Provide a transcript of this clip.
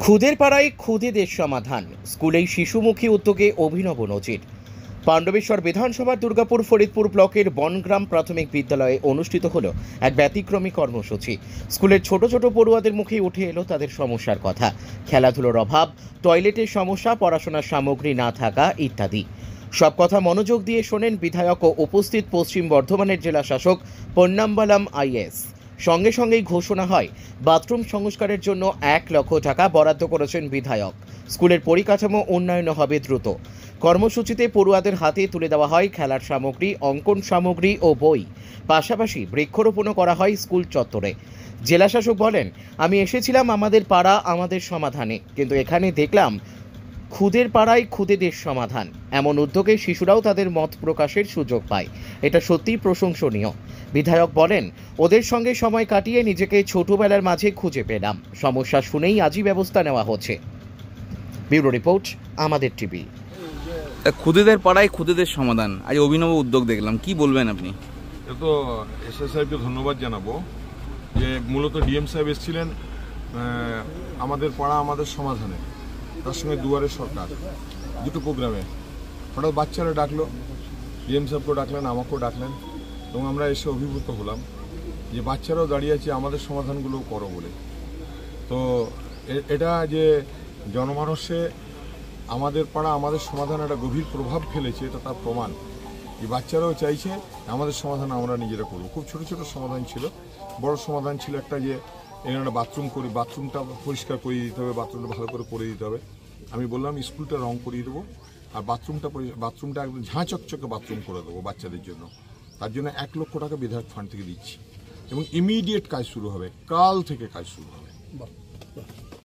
খুদের পাড়ায় খুদেদের সমাধান, স্কুলেই শিশুমুখী উদ্যোগে অভিনব নজির। পাণ্ডবেশ্বর বিধানসভার দুর্গাপুর ফরিদপুর ব্লকের বনগ্রাম প্রাথমিক বিদ্যালয়ে অনুষ্ঠিত হলো এক ব্যতিক্রমী কর্মসূচি। স্কুলের ছোট ছোট পড়ুয়াদের মুখে উঠে এলো তাদের সমস্যার কথা, খেলাধুলোর অভাব, টয়লেটের সমস্যা, পড়াশোনার সামগ্রী না থাকা ইত্যাদি। সব কথা মনোযোগ দিয়ে শোনেন বিধায়ক ও উপস্থিত পশ্চিম বর্ধমানের জেলা শাসক পন্নাম্বালাম আইএস। সঙ্গে সঙ্গেই ঘোষণা হয় বাথরুম সংস্কারের জন্য 1 লক্ষ টাকা বরাদ্দ করেছেন বিধায়ক। স্কুলের পরিকাঠামো উন্নয়ন হবে দ্রুত। কর্মসূচিতে পড়ুয়াদের হাতে তুলে দেওয়া হয় খেলার সামগ্রী, অঙ্কন সামগ্রী ও বই। পাশাপাশি বৃক্ষরোপণও করা হয় স্কুল চত্বরে। জেলাশাসক বলেন, আমি এসেছিলাম আমাদের পাড়া আমাদের সমাধানে, কিন্তু এখানে দেখলাম খুদের পাড়ায় খুদেদের সমাধান। এমন উদ্যোগে শিশুরাও তাদের মত প্রকাশের সুযোগ পায়। এটা সত্যিই প্রশংসনীয়। বিধায়ক বলেন, ওদের সঙ্গে সময় কাটিয়ে নিজেকে ছোটবেলার মাঝে খুঁজে পেলাম। সমস্যা শুনেই আজই ব্যবস্থা নেওয়া হচ্ছে। ব্যুরো রিপোর্ট, আমাদের টিভি। খুদেদের পাড়ায় খুদেদের সমাধান, আজ অভিনব উদ্যোগ দেখলাম, কি বলবেন আপনি? তো এসএস সাহেবকে ধন্যবাদ জানাবো যে মূলত ডিএম সাহেব এসেছিলেন আমাদের পাড়া আমাদের সমাধানে, তার সঙ্গে দুয়ারে সরকার, দুটো প্রোগ্রামে। হঠাৎ বাচ্চারা ডাকলো, ডিএম সাহেবকেও ডাকলেন, আমাকেও ডাকলেন, এবং আমরা এসে অভিভূত হলাম যে বাচ্চারাও দাঁড়িয়ে আছে আমাদের সমাধানগুলো করো বলে। তো এটা যে জনমানসে আমাদের পাড়া আমাদের সমাধান একটা গভীর প্রভাব ফেলেছে, এটা তার প্রমাণ। এই বাচ্চারাও চাইছে আমাদের সমাধান আমরা নিজেরা করবো। খুব ছোট ছোট সমাধান ছিল, বড় সমাধান ছিল একটা যে এখানে একটা বাথরুম করি, বাথরুমটা পরিষ্কার করিয়ে দিতে হবে, বাথরুমটা ভালো করে করে দিতে হবে। আমি বললাম স্কুলটা রং করিয়ে দেবো, আর বাথরুমটা একদম ঝাঁ চকচকে বাথরুম করে দেবো বাচ্চাদের জন্য। তার জন্য 1 লক্ষ টাকা বিধায়ক ফান্ড থেকে দিচ্ছি, এবং ইমিডিয়েট কাজ শুরু হবে, কাল থেকে কাজ শুরু হবে।